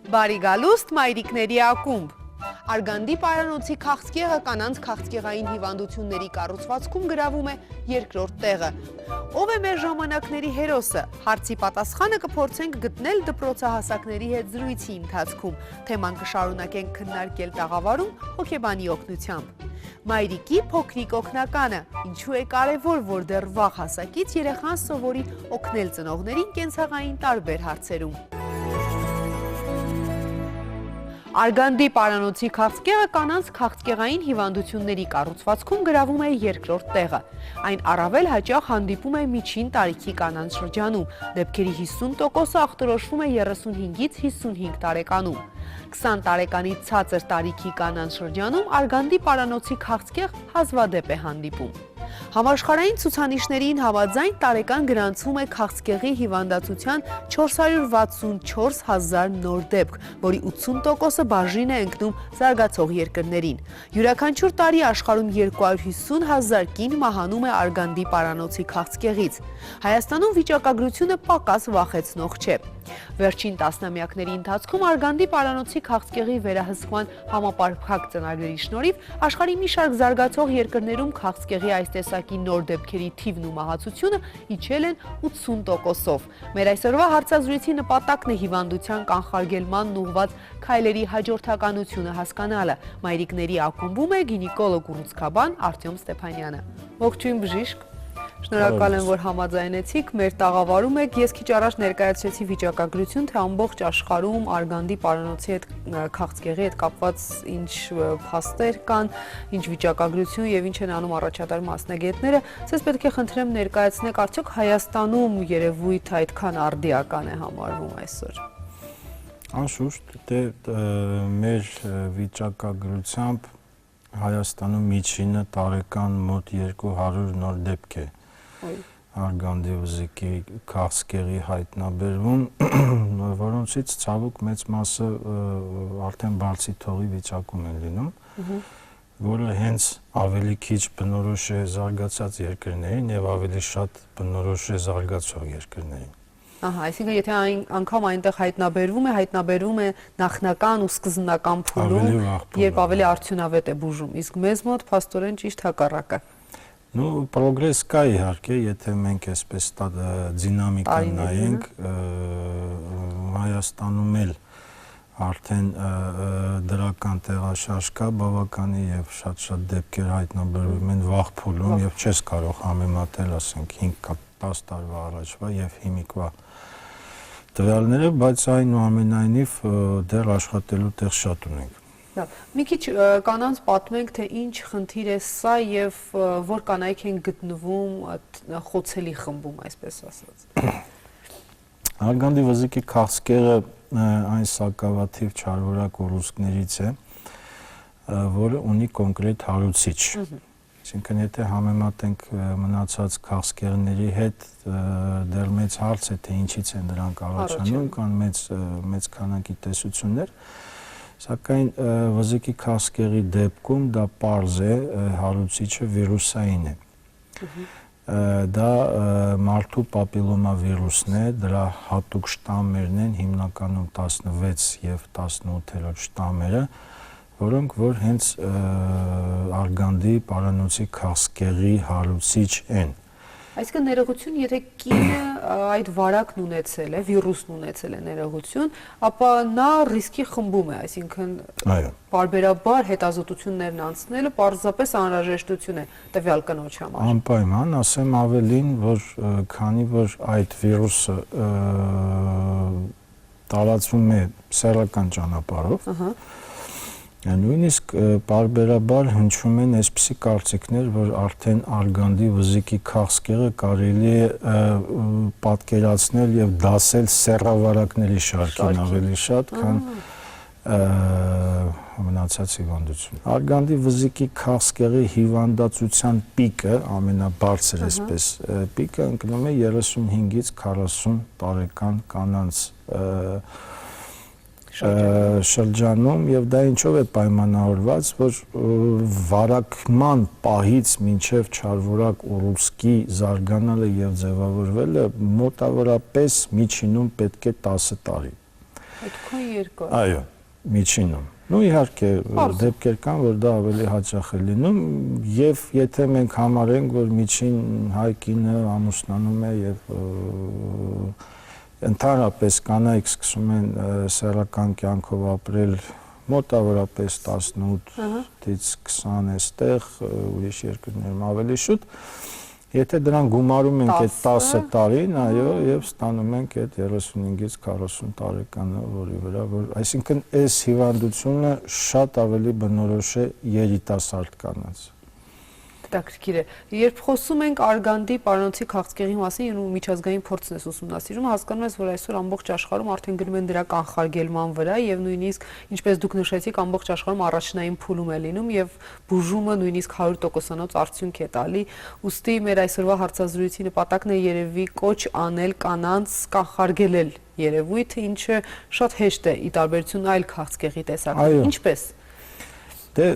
Բարի գալուստ մայրիկների ակումբ։ Արգանդի պարանոցի քաղցկեղը կանանց քաղցկեղային հիվանդությունների կառուցվածքում գրավում է երկրորդ տեղը։ Ով է մեր ժամանակների հերոսը։ Հարցի պատասխանը կփորձենք գտնել դպրոցահասակների հետ զրույցի ընթացքում։ Թեման կշարունակենք քննարկել տաղավարում հոգեբանի օգնությամբ։ Մայրիկի փոքրիկ օգնականը։ Ինչու է կարևոր, որ դեռ վաղ հասակից երեխան սովորի օգնել ծնողներին կենցաղային տարբեր հարցերում։ Արգանդի պարանոցի քաղցկեղը կանանց քաղցկեղային հիվանդությունների կառուցվածքում գրավում է երկրորդ տեղը։ Այն առավել հաճախ հանդիպում է միջին տարիքի կանանց շրջանում, դեպքերի 50%-ը ախտորոշվում է 35-ից 55 տարեկանում։ 20 տարեկանից ցածր տարիքի կանանց շրջանում արգանդի պարանոցի քաղցկեղ հազվադեպ է հանդիպում։ Համաշխարհային ցուցանիշներին համաձայն տարեկան գրանցվում է քաղցկեղի հիվանդացության 464 հազար նոր դեպք, որի 80%-ը բաժին է ընկնում զարգացող երկրներին։ Յուրաքանչյուր տարի աշխարհում 250 հազար կին մահանում է արգանդի պարանոցի քաղցկեղից։ Հայաստանում վիճակագրությունը պակաս վախեցնող չէ։ Վերջին տասնամյակների ընթացքում արգանդի պարանոցի քաղցկեղի վերահսկման համապարփակ ծրագրերի շնորհիվ աշխարհի մի շարք զարգացող երկրներում քաղցկեղի այս տեսակի նոր դեպքերի թիվն ու մահացությունը իջել են 80%-ով։ Մեր այսօրվա հարցազրույցի նպատակն է հիվանդության կանխարգելմանն ուղղված քայլերի հաջորդականությունը հասկանալը։ Մայրիկների ակումբում է գինեկոլոգ ուռուցքաբան Արտյոմ Ստեփանյանը։ Ողջույն բժիշկ։ Շնորհակալ եմ, որ համաձայնեցիք, մեր տաղավարում եք, ես քիչ առաջ ներկայացրեցի վիճակագրություն, թե ամբողջ աշխարհում արգանդի պարանոցի հետ քաղցկեղի հետ կապված ինչ փաստեր կան, ինչ վիճակագրություն եւ ինչ են անում առաջատար մասնագետները, ցես պետք է խնդրեմ ներկայացնեք, արդյոք Հայաստանում երևույթը այդքան արդիական է համարվում այսօր։ Անշուշտ, մեր վիճակագրությամբ Հայաստանում միջինը տարեկան մոտ 200 նոր դեպք է արգանդի վզիկի քաղցկեղի հայտնաբերվում, որոնցից ցավոք մեծ մասը արդեն բարձի թողի վիճակում են լինում, որը հենց ավելի քիչ բնորոշ է զարգացած երկրներին եւ ավելի շատ բնորոշ է զարգացող երկրներին։ Այսինքն եթե անգամ այնտեղ հայտնաբերվում է նախնական ու սկզբնական փուլում, երբ ավելի արդյունավետ է բուժում, իսկ մեզ մոտ փաստորեն ճիշտ հակառակը։ Պրոգրես կա իհարկե, եթե մենք այսպես դինամիկան նայենք, Հայաստանում էլ արդեն դրական տեղաշարժ կա բավականի եւ շատ դեպքեր հայտնաբերվում են վաղ փուլում եւ չես կարող համեմատել, ասենք 5-10 տարվա առաջվա եւ հիմիկվա տվյալները, բայց այնուամենայնիվ դեռ աշխատելու տեղ շատ ունենք։ Մի քիչ կանանց պատմենք, թե ինչ խնդիր է սա եւ որ կանայք են գտնվում խոցելի խմբում, այսպես ասած։ Արգանդի վզիկի քաղցկեղը այն սակավաթիվ չարորակ ուռուցքներից է, որը ունի կոնկրետ հարուցիչ։ Այսինքն եթե համեմատենք մնացած քաղցկեղների հետ, դեռ մեծ հարց է, թե ինչից են դրանք առաջանում, կան մեծ քանակի տեսություններ, սակայն վզիկի քաղցկեղի դեպքում դա պարզ է, հարուցիչը վիրուսային է։ Դա մարդու պապիլոմավիրուսն է, դրա հատուկ շտամերն են, հիմնականում 16 եւ 18-րդ շտամերը, որոնք որ հենց արգանդի պարանոցի քաղցկեղի հարուցիչ են։ Այսինքն ներողություն, եթե կինը այդ վարակն ունեցել է, վիրուսն ունեցել է ներողություն, ապա նա ռիսկի խմբում է, այսինքն պարբերաբար հետազոտություններն անցնելը պարզապես անհրաժեշտություն է տվյալ կնոջ համար։ Անպայման, ասեմ ավելին, որ քանի որ այդ վիրուսը տարածվում է սեռական ճանապարհով, նույնիսկ պարբերաբար հնչում են այսպիսի կարծիքներ, որ արդեն արգանդի վզիկի քաղցկեղը կարելի է պատկերացնել եւ դասել սեռավարակների շարքին ավելի շատ, քան մնացած հիվանդություն։ Արգանդի վզիկի քաղցկեղի հիվանդացության պիկը, ամենաբարձր այսպես պիկը ընկնում է 35-ից 40 տարեկան կանանց շրջանում եւ դա ինչով է պայմանավորված, որ վարակման պահից մինչեւ չարվորակ ուռուցքի զարգանալը եւ ձևավորվելը մոտավորապես միջինում պետք է 10 տարի։ Այդքան երկար։ Այո, միջինում։ Ну իհարկե դեպքեր կան, որ դա ավելի հաճախ է լինում եւ եթե մենք համարենք, որ միջին հայ կինը ամուսնանում է եւ ընդհանրապես կանայք սկսում են սեռական կյանքով ապրել մոտավորապես 18-ից 20 այստեղ, ուրիշ երկրներում ավելի շուտ, եթե դրան գումարում ենք այդ 10 տարին, այո, եւ ստանում ենք այդ 35-ից 40 տարեկանը, որի վրա, որ այսինքն այս հիվանդությունը շատ ավելի բնորոշ է երիտասարդ կանանց։ Հետաքրքիր է։ Երբ խոսում ենք արգանդի պարանոցի քաղցկեղի մասին ու միջազգային փորձն ես ուսումնասիրում, հասկանում ես, որ այսօր ամբողջ աշխարհում արդեն գնում են դրա կանխարգելման վրա եւ նույնիսկ, ինչպես դուք նշեցիք, ամբողջ աշխարհում առաջնային փուլում է լինում եւ բուժումը նույնիսկ 100%-անոց արդյունք է տալի։ Ուստի մեր այսօրվա հարցազրույցի նպատակն է երևի կոչ անել կանանց կանխարգելել երևույթը, ինչը շատ հեշտ է ի տարբերություն այլ քաղցկեղի տեսակների։ Ինչպես։ Դե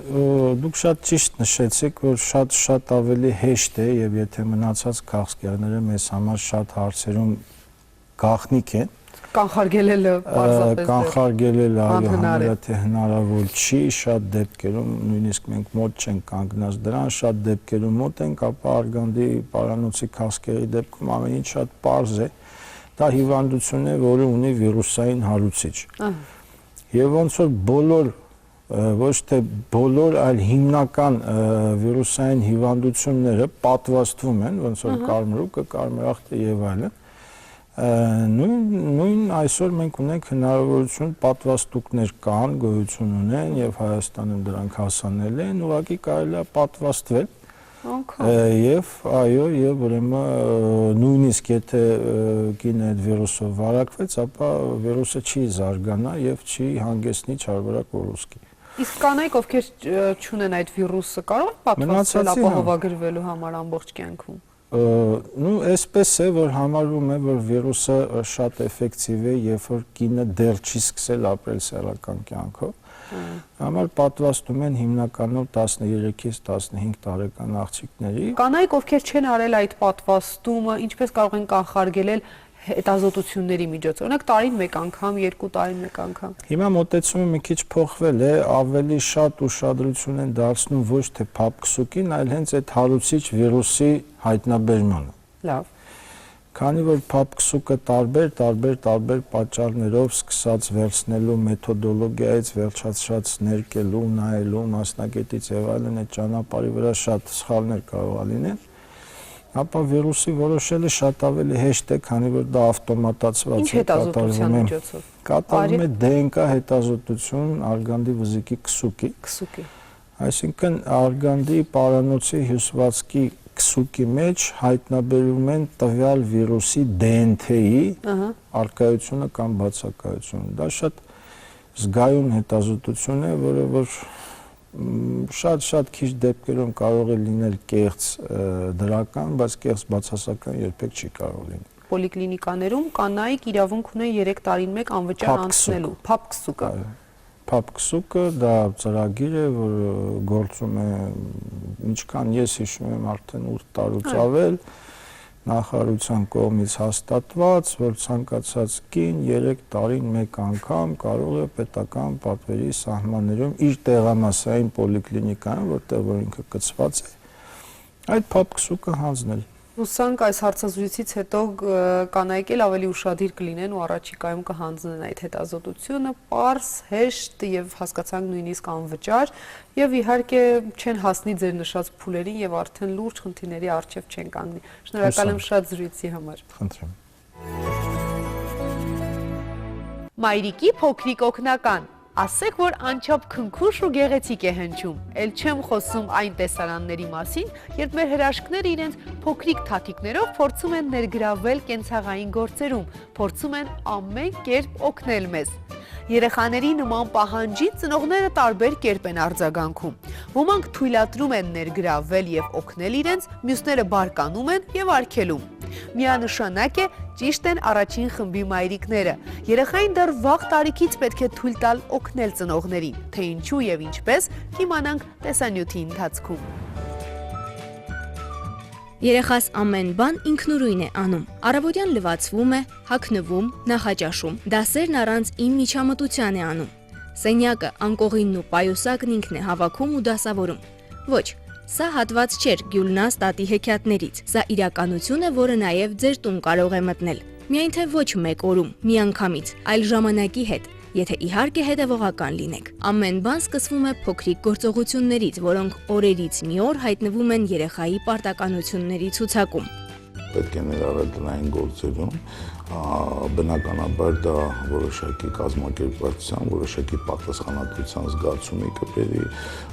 դուք շատ ճիշտ նշեցիք, որ շատ ավելի հեշտ է եւ եթե մնացած քաղցկեղները մեզ համար շատ հարցերում գաղտնիք են, կանխարգելելը պարզապես կանխարգելելը այո, թե հնարավոր չի, շատ դեպքերում նույնիսկ մենք մոտ չենք կանգնած դրան, շատ դեպքերում մոտ ենք, ապա արգանդի պարանոցի քաղցկեղի դեպքում ամեն ինչ շատ պարզ է, դա հիվանդություն է, որը ունի վիրուսային հարուցիչ։ Եվ ոնց որ բոլոր ոչ թե բոլոր, այլ հիմնական վիրուսային հիվանդությունները պատվաստվում են, ոնց որ կարմրուկը, կարմրախտը եւ այլն։ Նույն այսօր մենք ունենք հնարավորություն պատվաստուկներ կան, գոյություն ունեն եւ Հայաստանում դրանք հասանել են, ուղղակի կարելի է պատվաստվել։ Եվ այո, եւ ուրեմն նույնիսկ եթե կինը այդ վիրուսով վարակվեց, ապա վիրուսը չի զարգանա եւ չի հանգեցնի չարվարակ ուռուցքի։ Իսկ կանայք, ովքեր չունեն այդ վիրուսը, կարող են պատվաստվել ապահովագրվելու համար ամբողջ կյանքում։ Ну, այսպես է, որ համարվում է, որ վիրուսը շատ էֆեկտիվ է, երբ որ կինը դեռ չի սկսել ապրել սեռական կյանքով։ Համար պատվաստում են հիմնականում 13-ից 15 տարեկան աղջիկների։ Կանայք, ովքեր չեն արել այդ պատվաստումը, ինչպես կարող են կանխարգելել հետազոտությունների միջոցով, օրինակ տարին մեկ անգամ, 2 տարին մեկ անգամ։ Հիմա մոտեցումը մի քիչ փոխվել է, ավելի շատ ուշադրություն են դարձնում ոչ թե փափկսուկին, այլ հենց այդ հարուցիչ վիրուսի հայտնաբերմանը։ Լավ։ Քանի որ փափկսուկը տարբեր պատճառներով սկսած վերցնելու մեթոդոլոգիայից վերջացած ներկելու, նայելու, մասնագետից եւ այլն այդ ճանապարհի վրա շատ սխալներ կարող է լինել, ապա վիրուսի որոշելը շատ ավելի հեշտ է, քանի որ դա ավտոմատացված է, կատարվում է DNK հետազոտություն արգանդի վզիկի քսուկի։ Այսինքն արգանդի պարանոցի հյուսվածքի քսուկի մեջ հայտնաբերում են տվյալ վիրուսի DNT-ի առկայությունը կամ բացակայությունը։ Դա շատ զգայուն հետազոտություն է, որը որ շատ քիչ դեպքերում կարող է լինել կեղծ դրական, բայց կեղծ բացասական երբեք չի կարող լինել։ Պոլիկլինիկաներում կանայք իրավունք ունեն 3 տարին մեկ անվճար անցնելու փափկսուկը։ Փափկսուկը դա ծրագիր է, որ գործում է ինչքան ես հիշում եմ արդեն 8 տարուց ավել, նախարարության կողմից հաստատված, որ ցանկացած կին 3 տարին մեկ անգամ կարող է պետական պատվերի սահմաններում իր տեղամասային պոլիկլինիկայում, որտեղ որ ինքը կցված է, այդ փափկսուկը հանձնել։ Հուսանք այս հարցազրույցից հետո կանայք էլ ավելի ուշադիր կլինեն ու առաջիկայում կհանձնեն այդ հետազոտությունը, պարզ, հեշտ եւ հասկացանք նույնիսկ անվճար եւ իհարկե չեն հասնի ձեր նշած փուլերին եւ արդեն լուրջ խնդիրների առջեւ չեն կանգնի։ Շնորհակալ եմ շատ զրույցի համար։ Խնդրեմ։ Մայրիկի փոքրիկ օգնական։ Ասեք, որ անչափ քնքուշ ու գեղեցիկ է հնչում, էլ չեմ խոսում այն տեսարանների մասին, երբ մեր հրաշքները իրենց փոքրիկ թաթիկներով փորձում են ներգրավվել կենցաղային գործերում, փորձում են ամեն կերպ օգնել մեզ։ Երեխաների նման պահանջին ծնողները տարբեր կերպ են արձագանքում։ Ոմանք թույլատրում են ներգրավվել եւ օգնել իրենց, մյուսները բարկանում են եւ արգելում։ Միանշանակ է ճիշտ են առաջին խմբի մայրիկները։ Երեխային դեռ վաղ տարիքից պետք է թույլ տալ օգնել ծնողներին, թե ինչու եւ ինչպես կիմանանք տեսանյութի ընթացքում։ Երեխաս ամեն բան ինքնուրույն է անում։ Առավոտյան լվացվում է, հագնվում, նախաճաշում։ Դասերն առանց իմ միջամտության է անում։ Սենյակը, անկողինն ու պայուսակն ինքն է հավաքում ու դասավորում։ Ոչ, սա հատված չէր Գյուլնաս տատի հեքիաթներից։ Սա իրականություն է, որը նաև ձեր տուն կարող է մտնել։ Միայն թե ոչ մեկ օրում, միանգամից, այլ ժամանակի հետ, եթե իհարկե հետևողական լինեք։ Ամեն բան սկսվում է փոքրիկ գործողություններից, որոնք օրերից մի օր հայտնվում են երեխայի պարտականությունների ցուցակում։ Պետք է ներառել տնային գործերում, բնականաբար դա որոշակի կազմակերպվածության, որոշակի պատասխանատվության զգացումի կբերի,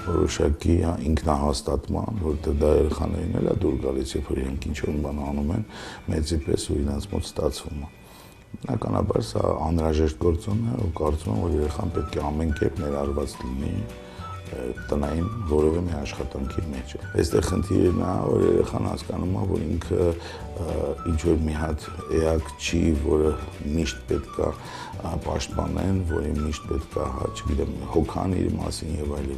որոշակի ինքնահաստատման, որտեղ դա երեխաներին էլ է դուր գալիս, երբ որ իրենք ինչ-որ բան անում են, մեծի պես ու իրենց մոտ ստացվում է։ Բնականաբար սա անհրաժեշտ գործոն է ու կարծում եմ, որ երեխան պետք է ամեն կերպ ներառված լինի տնային որևէ մի աշխատանքի մեջ։ Այստեղ խնդիրը նա, որ երեխան հասկանում է, որ ինքը ինչ-որ մի հատ էակ չի, որը միշտ պետք է պաշտպանեն, որի միշտ պետք է, չգիտեմ, հոգան իր մասին եւ այլ,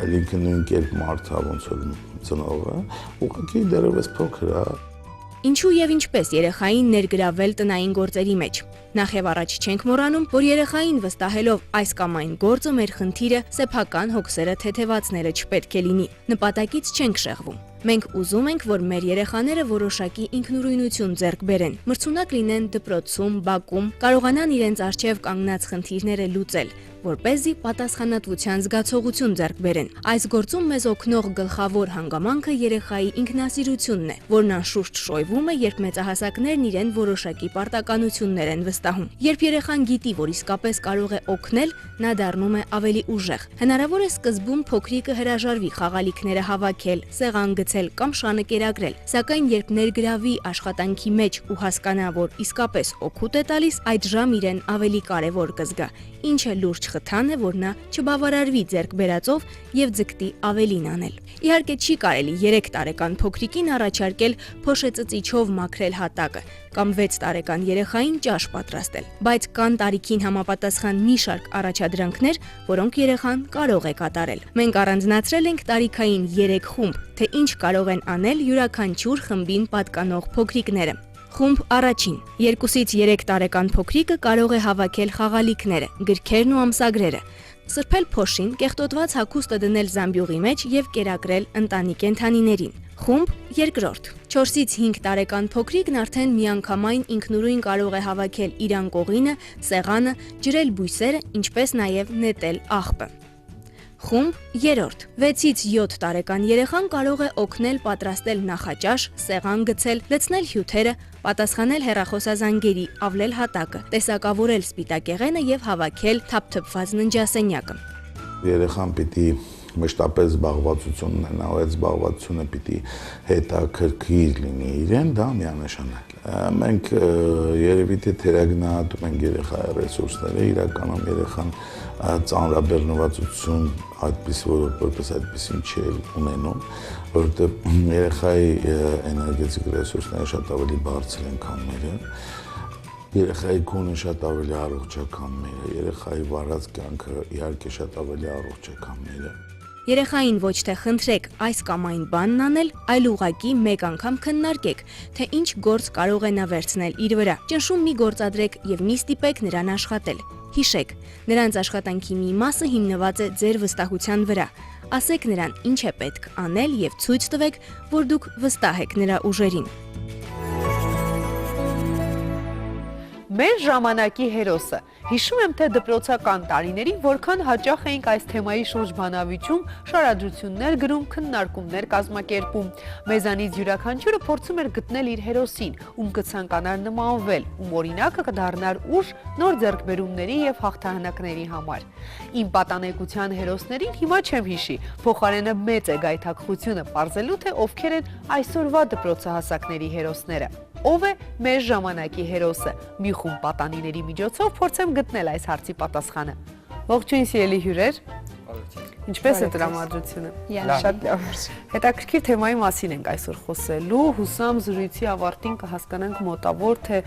այլ ինքը նույն կերպ մարդ է, ոնց որ ծնողը, ուղղակի դեռևս փոքր է։ Ինչու եւ ինչպես երեխային ներգրավել տնային գործերի մեջ։ Նախ եւ առաջ չենք մոռանում, որ երեխային վստահելով այս կամ այն գործը մեր խնդիրը սեփական հոգսերը թեթևացնելը չպետք է լինի։ Նպատակից չենք շեղվում։ Մենք ուզում ենք, որ մեր երեխաները որոշակի ինքնուրույնություն ձեռք բերեն, մրցունակ լինեն դպրոցում, բակում, կարողանան իրենց առջև կանգնած խնդիրները լուծել, որպեսզի պատասխանատվության զգացողություն ձեռք բերեն։ Այս գործում մեզ օգնող գլխավոր հանգամանքը երեխայի ինքնասիրությունն է, որն անշուշտ շոյվում է, երբ մեծահասակներն իրեն որոշակի պարտականություններ են վստահում։ Երբ երեխան գիտի, որ իսկապես կարող է օգնել, նա դառնում է ավելի ուժեղ։ Հնարավոր է սկզբում փոքրիկը հրաժարվի խաղալիքները հավաքել, սեղան գցել կամ շանը կերակրել, սակայն երբ ներգրավի աշխատանքի մեջ ու հասկանա, որ իսկապես օգուտ է տալիս, այդ ժամ իրեն ավելի կարևոր կզգա, ինչը լուրջ խթան է, որ նա չբավարարվի ձեռք բերածով եւ ձգտի ավելին անել։ Իհարկե չի կարելի 3 տարեկան փոքրիկին առաջարկել փոշեցծիչով մաքրել հատակը կամ 6 տարեկան երեխային ճաշ պատրաստել, բայց կան տարիքին համապատասխան մի շարք առաջադրանքներ, որոնք երեխան կարող է կատարել։ Մենք առանձնացրել ենք տարիքային 3 խումբ, թե ինչ կարող են անել յուրաքանչյուր խմբին պատկանող փոքրիկները։ Խումբ առաջին 2-ից 3 տարեկան փոքրիկը կարող է հավաքել խաղալիքները, գրքերն ու ամսագրերը, սրբել փոշին, կեղտոտված հագուստը դնել զամբյուղի մեջ եւ կերակրել ընտանի կենդանիներին։ Խումբ երկրորդ 4-ից 5 տարեկան փոքրիկն արդեն միանգամայն ինքնուրույն կարող է հավաքել իր անկողինը, սեղանը, ջրել բույսերը, ինչպես նաեւ նետել աղբը։ Խումբ երրորդ 6-ից 7 տարեկան երեխան կարող է օգնել պատրաստել նախաճաշ, սեղան գցել, լցնել հյութերը, պատասխանել հեռախոսազանգերի, ավլել հատակը, տեսակավորել սպիտակեղենը եւ հավաքել թափթփված ննջասենյակը։ Երեխան պիտի մշտապես զբաղվածություն ունենա, ու այդ զբաղվածությունը պիտի հետաքրքիր լինի իրեն, դա միանշանակ է։ Մենք երևի թե թերագնահատում ենք երեխայի ռեսուրսները, իրականում երեխան ծանրաբեռնվածություն որպես այդպեսին չի ունենում, որովհետև երեխայի էներգետիկ ռեսուրսները շատ ավելի բարձր են, քան մերը։ Երեխայի գունը շատ ավելի առողջ է, քան մերը, երեխայի վարած կյանքը իհարկե շատ ավելի առողջ է, քան մերը։ Երեխային ոչ թե խնդրեք այս կամ այն բանն անել, այլ ուղղակի մեկ անգամ քննարկեք, թե ինչ գործ կարող է նա վերցնել իր վրա։ Ճնշում մի գործադրեք եւ մի ստիպեք նրան աշխատել։ Հիշեք, նրանց աշխատանքի մի մասը հիմնված է ձեր վստահության վրա։ Ասեք նրան ինչ է պետք անել եւ ցույց տվեք, որ դուք վստահ եք նրա ուժերին։ Մեր ժամանակի հերոսը։ Հիշում եմ, թե դպրոցական տարիներին որքան հաճախ էինք այս թեմայի շուրջ բանավիճում, շարադրություններ գրում, քննարկումներ կազմակերպում։ Մեզանից յուրաքանչյուրը փորձում էր գտնել իր հերոսին, ում կցանկանար նմանվել, ում օրինակը կդառնար ուժ նոր ձեռքբերումների եւ հաղթանակների համար։ Իմ պատանեկության հերոսներին հիմա չեմ հիշի, փոխարենը մեծ է գայթակղությունը պարզելու, թե ովքեր են այսօրվա դպրոցահասակների հերոսները։ Ով է մեր ժամանակի հերոսը։ Մի խումբ պատանիների միջոցով փորձեմ գտնել այս հարցի պատասխանը։ Ողջույն սիրելի հյուրեր։ Ինչպես է տրամադրությունը։ Շատ լավ։ Հետաքրքիր թեմայի մասին ենք այսօր խոսելու։ Հուսամ զրույցի ավարտին կհասկանանք մոտավոր, թե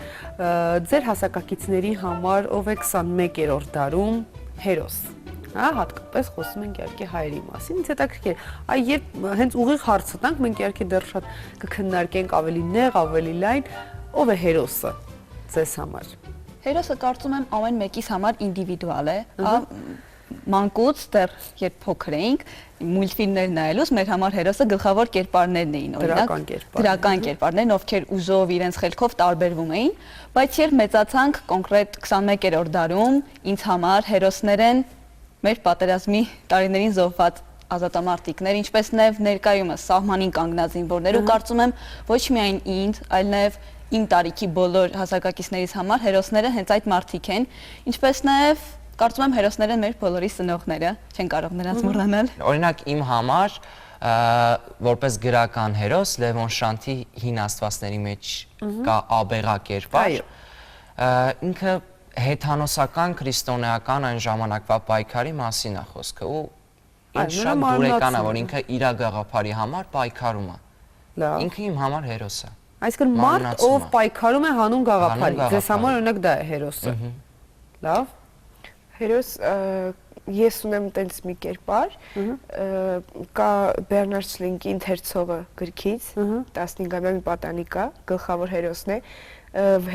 ձեր հասակակիցների համար ով է 21-րդ դարում հերոս։ Հա, հատկապես խոսում ենք իհարկե հայերի մասին, ինձ հետաքրքիր։ Այ երբ հենց ուղիղ հարցը տանք, մենք իհարկե դեռ շատ կքննարկենք ավելի նեղ, ավելի լայն, ով է հերոսը ձեզ համար։ Հերոսը կարծում եմ ամեն մեկիս համար ինդիվիդուալ է, մանկուց դեռ երբ փոքր էինք, մուլտֆիլմներ նայելուց մեր համար հերոսը գլխավոր կերպարներն էին, օրինակ դրական կերպարներն, ովքեր ուժով իրենց խելքով տարբերվում էին, բայց երբ մեծացանք կոնկրետ 21-րդ դարում, ինձ համար հերոսներ են մեր պատերազմի տարիներին զոհված ազատամարտիկներ, ինչպես նաև ներկայումս սահմանին կանգնած զինվորներ, ու կարծում եմ ոչ միայն ինձ, այլ նաև իմ տարիքի բոլոր հասակակիցներից համար հերոսները հենց այդ մարդիկ են, ինչպես նաև կարծում եմ հերոսները մեր բոլորի սնողները, չեն կարող նրանց մոռանալ։ Օրինակ իմ համար որպես գրական հերոս Լևոն Շանթի հին աստվածների մեջ կա աբեղա կերպար։ Ինքը հեթանոսական քրիստոնեական այն ժամանակվա պայքարի մասին է խոսքը ու ինձ շատ դուրեկան է, որ ինքը իր գաղափարի համար պայքարում է։ Ինքը իմ համար հերոս է։ Այսինքն մարդ, ով պայքարում է հանուն գաղափարի, ձեզ համար օրինակ դա է հերոսը։ Լավ։ Հերոս ես ունեմ տենց մի կերպար, կա Բերնարդ Շլինկի ընթերցողը գրքից, 15-ամյա մի պատանի կա, գլխավոր հերոսն է,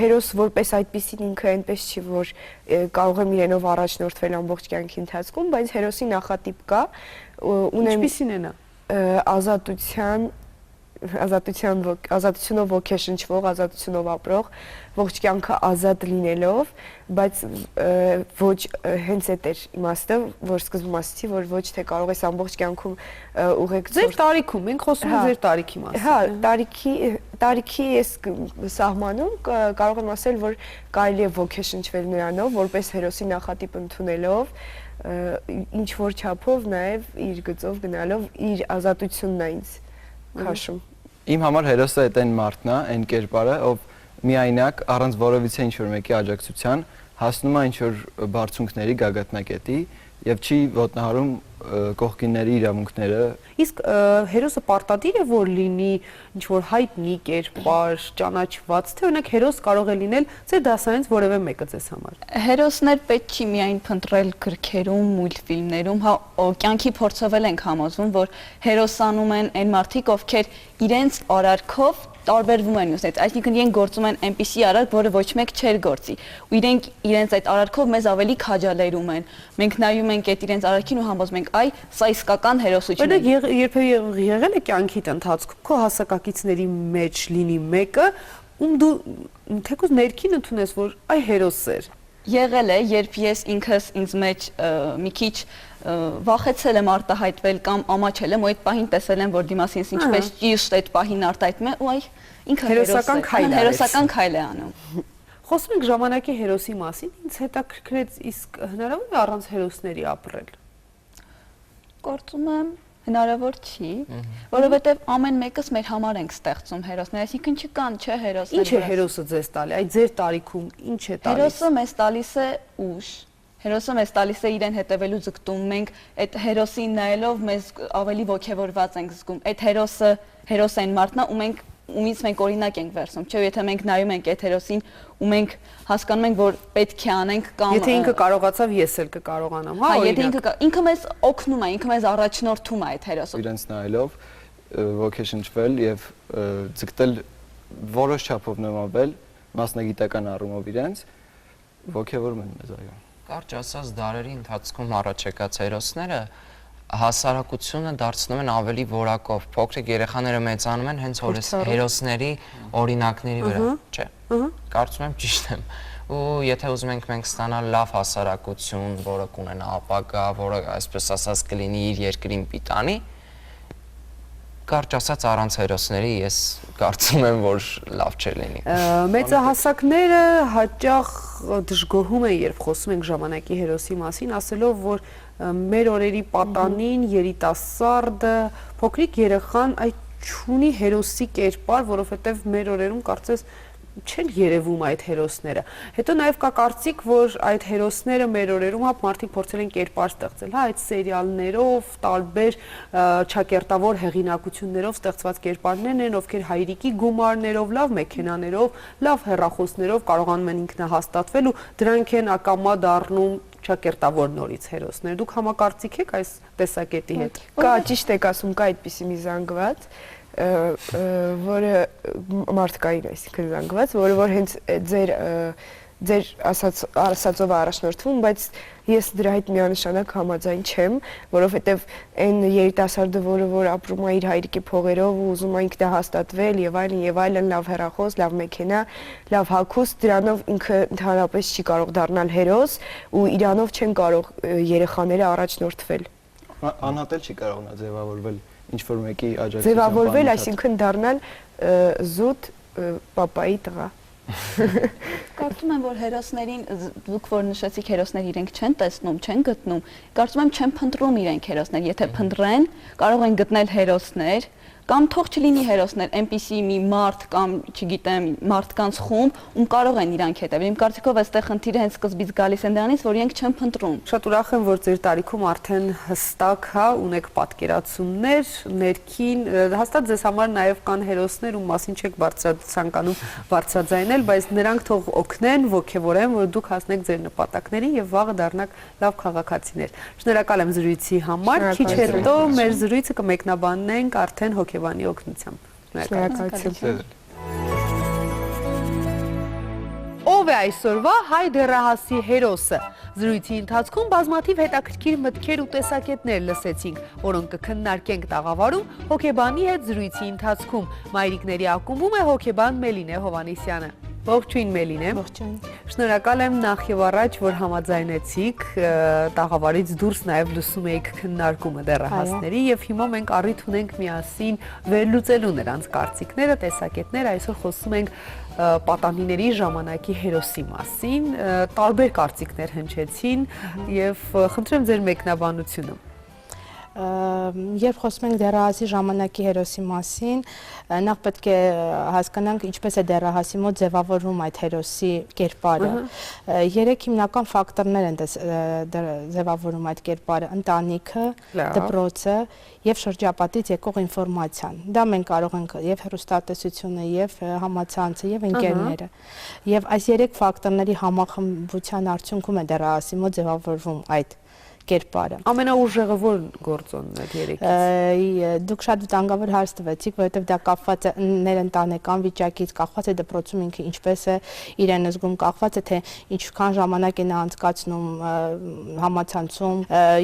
հերոս որպես այդպիսին ինքը այնպես չի, որ կարող եմ իրենով առաջնորդվել ամբողջ կյանքի ընթացքում, բայց հերոսի նախատիպ կա, ինչպիսին է նա։ Ազատությունով ոգեշնչվող, ազատությունով ապրող, ողջ կյանքը ազատ լինելով, բայց ոչ հենց այդ էր իմաստը, որ սկզբում ասացի, որ ոչ թե կարող ես ամբողջ կյանքում ուղեկցել։ Ձեր տարիքում, մենք խոսում ենք ձեր տարիքի մասին։ Հա, տարիքի ես սահմանում կարող եմ ասել, որ կարելի է ոգեշնչվել նրանով, որպես հերոսի նախատիպ ընդունելով, ինչ որ չափով նաև իր գծով գնալով իր ազատությունն է ինձ քաշում։ Իմ համար հերոսը այդ այն մարդն է, այն կերպարը, ով միայնակ առանց որևիցե ինչ-որ մեկի աջակցության հասնում է ինչ-որ բարձունքների գագաթնակետի եւ չի ոտնահարում կողքինների իրավունքները։ Իսկ հերոսը պարտադիր է որ լինի ինչ-որ հայտնի կերպար, ճանաչված, թե օրինակ հերոս կարող է լինել ձեր դասարանից որևէ մեկը ձեզ համար։ Հերոսներ պետք չի միայն փնտրել գրքերում, մուլտֆիլմներում, հա կյանքի փորձով ենք համոզվում, որ հերոսանում են այն մարդիկ, ովքեր իրենց արարքով տարբերվում են մյուսներից, այսինքն իրենք գործում են այնպիսի արարք, որը ոչ մեկ չէր գործի, ու իրենք իրենց այդ արարքով մեզ ավելի քաջալերում են։ Մենք նայում ենք այդ իրենց արարքին ու համոզում ենք, այ սա իսկական հերոսություն է։ Երբևէ եղել է կյանքիդ ընթացքում քո հասակակիցների մեջ լինի մեկը, ում դու թեկուզ ներքին ընդունես, որ այ հերոս էր։ Եղել է, երբ ես ինքս ինձ մեջ մի քիչ վախեցել եմ արտահայտվել կամ ամաչել եմ, ու այդ պահին տեսել եմ, որ դիմաս ինձ ինչպես ճիշտ այդ պահին արտահայտում է, ու այ ինքը հերոսական քայլ է անում։ Խոսում ենք ժամանակի հերոսի մասին, ինձ հետաքրքրեց, իսկ հնարավոր է առանց հերոսների ապրել։ Կարծում եմ հնարավոր չի, որովհետև ամեն մեկս մեր համար ենք ստեղծում հերոսներ, այսինքն չկան, չէ, հերոսներ։ Ինչ է հերոսը ձեզ տալի, այդ ձեր տարիքում ինչ է տալիս։ Հերոսը մեզ տալիս է ուժ։ Հերոսը մեզ տալիս է իրեն հետևելու ձգտում, մենք այդ հերոսին նայելով մեզ ավելի ոգևորված ենք զգում։ Այդ հերոս այն մարդն է, ումից մենք օրինակ ենք վերցնում, չէ՞, եթե մենք նայում ենք այդ հերոսին ու մենք հասկանում ենք, որ պետք է անենք կամ եթե ինքը կարողացավ, ես էլ կկարողանամ, հա, եթե ինքը մեզ օգնում է, ինքը մեզ առաջնորդում է այդ հերոսը։ Իրենց նայելով ոգեշնչվել եւ ձգտել որոշ չափով նմանվել մասնագիտական առումով իրենց ոգևորում են մեզ, այո։ Կարճ ասած դարերի ընթացքում առաջ եկած հերոսները հասարակությունը դարձնում են ավելի որակով, փոքրիկ երեխաները մեծանում են հենց հերոսների օրինակների վրա, չէ։ Կարծում եմ ճիշտ եմ։ Ու եթե ուզում ենք մենք ստանալ լավ հասարակություն, որը կունենա ապագա, որը այսպես ասած կլինի իր երկրին պիտանի, կարճ ասած առանց հերոսների ես կարծում եմ, որ լավ չէ լինի։ Մեծահասակները հաճախ դժգոհում են, երբ խոսում ենք ժամանակի հերոսի մասին, ասելով, որ մեր օրերի պատանին, երիտասարդը, փոքրիկ երեխան այդ չունի հերոսի կերպար, որովհետև մեր օրերում կարծես չեն երևում այդ հերոսները։ Հետո նաև կա կարծիք, որ այդ հերոսները մեր օրերում մարդիկ փորձել են կերպար ստեղծել, հա, այդ սերիալներով, տարբեր ճակերտավոր հեղինակություններով ստեղծված կերպարներն են, ովքեր հայրիկի գումարներով, լավ մեքենաներով, լավ հեռախոսներով կարողանում են ինքնահաստատվել ու դրանք են ակամա դառնում աշակերտավոր նորից հերոսներ։ Դուք համակարծիք եք այս տեսակետի հետ։ Կա, ճիշտ եք ասում, կա այդպիսի մի զանգված, որը մարդկային, այսինքն զանգված, որը որ հենց ձեր ասածով առաջնորդվում, բայց ես դրա հետ միանշանակ համաձայն չեմ, որովհետև այն երիտասարդը, որը որ ապրում է իր հայրիկի փողերով ու ուզում է ինքն հաստատվել եւ այլն, լավ հեռախոս, լավ մեքենա, լավ հագուստ, դրանով ինքը ընդհանրապես չի կարող դառնալ հերոս ու իրանով չեն կարող երեխաները առաջնորդվել։ Անհատել չի կարող նա ձևավորվել ինչ որ մեկի աջակցությամբ։ Ձևավորվել, այսինքն դառնալ զուտ պապայի տղա։ Կարծում եմ, որ հերոսներին, դուք որ նշեցիք հերոսներ իրենք չեն տեսնում, չեն գտնում, կարծում եմ չեն փնտրում իրենք հերոսներ, եթե փնտրեն, կարող են գտնել հերոսներ, կամ թող չլինի հերոսներ, այնպիսի մի մարդ կամ, չգիտեմ, մարդկանց խումբ, ում կարող են իրանք հետևել։ Իմ կարծիքով այստեղ խնդիրը հենց սկզբից գալիս է դրանից, որ իրենք չեն փնտրում։ Շատ ուրախ եմ, որ ձեր տարիքում արդեն հստակ, ունեք պատկերացումներ, ներքին, հաստատ ձեզ համար նաև կան հերոսներ, ում մասին չեք ցանկանում բարձրաձայնել, բայց նրանք թող օգնեն, ոգևորեն, որ դուք հասնեք ձեր նպատակներին եւ վաղը դառնաք լավ քաղաքացիներ։ Շնորհակալ եմ զրույցի համար։ Քիչ հետո մեր զրույցը կմեկնաբանենք արդեն հոգեբանի օգնությամբ։ Շնորհակալություն։ Ով է այսօրվա հայ դեռահասի հերոսը։ Զրույցի ընթացքում բազմաթիվ հետաքրքիր մտքեր ու տեսակետներ լսեցինք, որոնք կքննարկենք տաղավարում հոգեբանի հետ զրույցի ընթացքում։ Մայրիկների ակումբում է հոգեբան Մելինե Հովհաննիսյանը։ Ողջույն Մելինե։ Ողջույն։ Շնորհակալ եմ նախ եւ առաջ, որ համաձայնեցիք, տաղավարից դուրս նաև լսում եք քննարկումը դեռահասների եւ հիմա մենք առիթ ունենք միասին վերլուծելու նրանց կարծիքները, տեսակետները, այսօր խոսում ենք պատանիների ժամանակի հերոսի մասին, տարբեր կարծիքներ հնչեցին եւ խնդրեմ ձեր մեկնաբանությունը։ Երբ խոսում ենք դեռահասի ժամանակի հերոսի մասին, նախ պետք է հասկանանք ինչպես է դեռահասի մոտ ձևավորվում այդ հերոսի կերպարը։ Երեք հիմնական ֆակտորներ են ձևավորում այդ կերպարը՝ ընտանիքը, դպրոցը եւ շրջապատից եկող ինֆորմացիան։ Դա մենք կարող ենք եւ հեռուստատեսությունը, եւ համացանցը, եւ ընկերները։ Եվ այս երեք ֆակտորների համախմբության արդյունքում է դեռահասի մոտ ձևավորվում այդ կերպարը։ Ամենաուժեղը ո՞ր գործոնն է երեքից։ Դուք շատ վտանգավոր հարց տվեցիք, որովհետև դա կապված է ներընտանեկան վիճակից, կախված է դպրոցում ինքը ինչպես է իրեն զգում, կախված է թե ինչքան ժամանակ է նա անցկացնում համացանցում։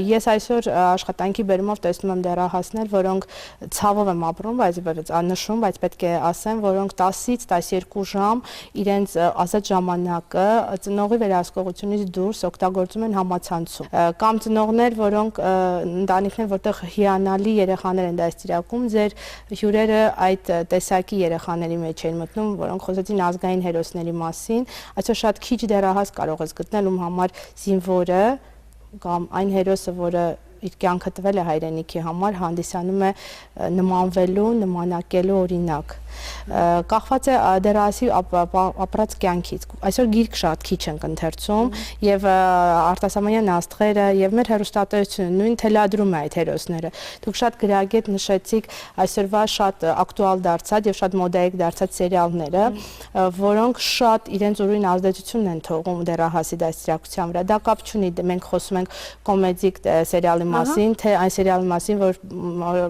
Ես այսօր աշխատանքի բերումով տեսնում եմ դեռահասներ, որոնք ցավով եմ ապրում, բայց նշում, բայց պետք է ասեմ, որոնք 10-ից 12 ժամ իրենց ազատ ժամանակը ծնողի վերահսկողությունից դուրս օգտագործում են համացանցում։ Կամ ծնողներ, որոնք ընտանիքներ, որտեղ հիանալի երեխաներ են դաստիարակում, ձեր հյուրերը այդ տեսակի երեխաների մեջ են մտնում, որոնք խոսեցին ազգային հերոսների մասին, այսօր շատ քիչ դեռահաս կարող ես գտնել, ում համար զինվորը կամ այն հերոսը, որը իր կյանքը տվել է հայրենիքի համար, հանդիսանում է նմանվելու, նմանակելու օրինակ։ Կախված է դեռահասի ապրած կյանքից։ Այսօր գիրք շատ քիչ են ընթերցում եւ արտասահմանյան աստղերը եւ մեր հեռուստատեսությունը նույն թելադրում է այդ հերոսները։ Դուք շատ գրագետ նշեցիք այսօրվա շատ ակտուալ դարձած եւ շատ մոդայիկ դարձած սերիալները, որոնք շատ իրենց ուրույն ազդեցություն են թողում դեռահասի դաստիարակության վրա։ Դա կապ չունի, մենք խոսում ենք կոմեդիկ սերիալի մասին, թե այն սերիալի մասին, որ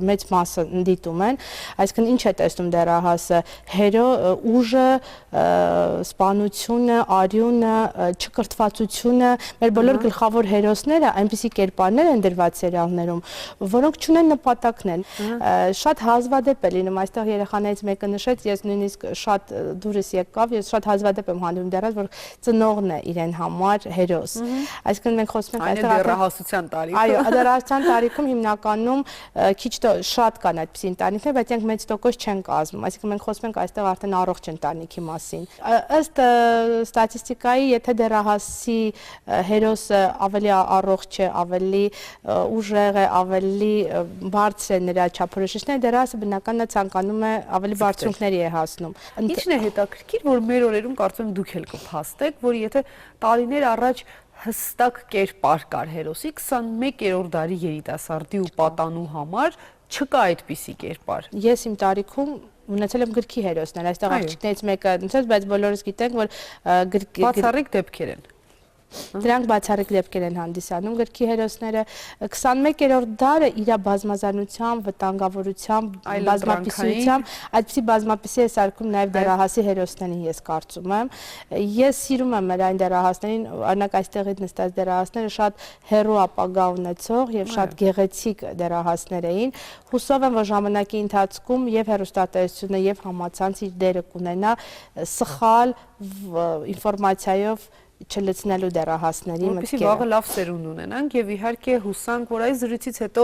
մեծ մասը դիտում են, այսինքն ինչ է տեսնում դեռահասը, հերո ուժը, սպանությունը, արյունը, չկրթվածությունը, մեր բոլոր գլխավոր հերոսները այնպիսի կերպարներ են դրված սերիալներում, որոնք չունեն նպատակներ։ Շատ հազվադեպ է լինում, այստեղ երեխաներից մեկը նշեց, ես նույնիսկ շատ դուրս եկավ, ես շատ հազվադեպ եմ հանդիպում դեռահաս, որ ծնողն է իրեն համար հերոս։ Այսինքն մենք խոսում ենք այստեղ դեռահասության տարիքում։ Այո, դեռահասության տարիքում հիմնականում քիչ շատ կան այդպիսի ընտանիքներ, բայց իրենք մեծ տոկոս չեն կազմում, այսինքն մենք խոսում ենք այստեղ արդեն առողջ ընտանիքի մասին։ Ըստ ստատիստիկայի, եթե դեռահասի հերոսը ավելի առողջ է, ավելի ուժեղ է, ավելի բարձր է նրա չափորոշիչները, դեռահասը բնականն է ցանկանում է ավելի բարձունքների է հասնում։ Ինչն է հետաքրքիր, որ մեր օրերում կարծում եմ դուք էլ կփաստեք, որ եթե տարիներ առաջ հստակ կերպար կար հերոսի 21-րդ դարի երիտասարդի ու պատանու համար չկա այդպիսի կերպար։ Ես իմ տարիքում ունեցել եմ գրքի հերոսներ, այստեղ աղջիկներից մեկը նշեց, բայց բոլորս գիտենք, որ բացառիկ դեպքեր են։ Դրանք բացառիկ դեպքեր են հանդիսանում գրքի հերոսները 21-րդ դարը իր բազմազանությամբ, վտանգավորությամբ, բազմապիսությամբ, այդպիսի բազմապիսի է սարքում նաև դեռահասի հերոսներին, ես կարծում եմ։ Ես սիրում եմ մեր այն դեռահասներին, օրինակ այստեղից նստած դեռահասները շատ հեռու ապագա ունեցող եւ շատ գեղեցիկ դեռահասներ էին։ Հուսով եմ, որ ժամանակի ընթացքում եւ հեռուստատեսությունը եւ համացանցը իր դերը կունենա սխալ ինֆորմացիայով չլցնելու դեռահասների մտքերը։ Որպեսզի վաղը լավ սերունդ ունենանք եւ իհարկե հուսանք, որ այս զրույցից հետո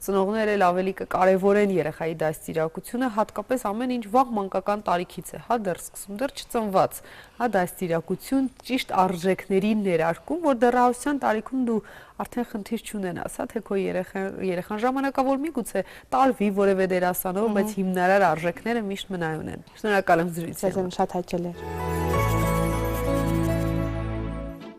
ծնողները էլ ավելի կկարևորեն երեխայի դաստիարակությունը, հատկապես ամեն ինչ վաղ մանկական տարիքից է, հա դեռ սկսում, դեռ չծնված, հա դաստիարակություն, ճիշտ արժեքների ներարկում, որ դեռահասության տարիքում դու արդեն խնդիր չունենաս, հա թե քո երեխան ժամանակավոր միգուցե տարվի որևէ դերասանով, բայց հիմնարար արժեքները միշտ մնայուն են։ Շնորհակալ եմ զրույցի համար։ Ձեզ շատ հաճելի էր։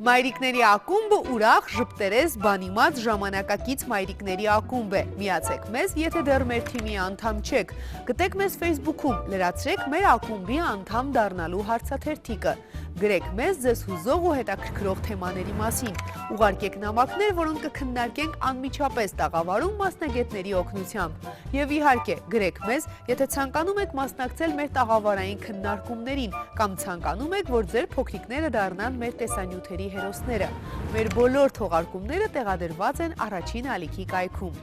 Մայրիկների ակումբը ուրախ ժպտերես բանիմաց ժամանակակից մայրիկների ակումբ է։ Միացեք մեզ, եթե դեռ մեր թիմի անդամ չեք։ Գտեք մեզ Facebook-ում, լրացրեք մեր ակումբի անդամ դառնալու հարցաթերթիկը։ Գրեք մեզ ձեզ հուզող ու հետաքրքրող թեմաների մասին։ Ուղարկեք նամակներ, որոնք կքննարկենք անմիջապես տաղավարում մասնագետների օգնությամբ։ Եվ իհարկե, գրեք մեզ, եթե ցանկանում եք մասնակցել մեր տաղավարային քննարկումներին կամ ցանկանում եք, որ ձեր փոքրիկները դառնան մեր տեսանյութերի հերոսները։ Մեր բոլոր թողարկումները տեղադրված են առաջին ալիքի կայքում։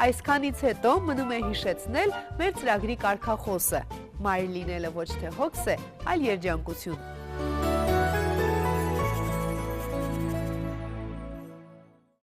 Այսքանից հետո մնում է հիշեցնել մեր ծրագրի կարգախոսը։ Մայր լինելը ոչ թե հոգս է, այլ երջանկություն։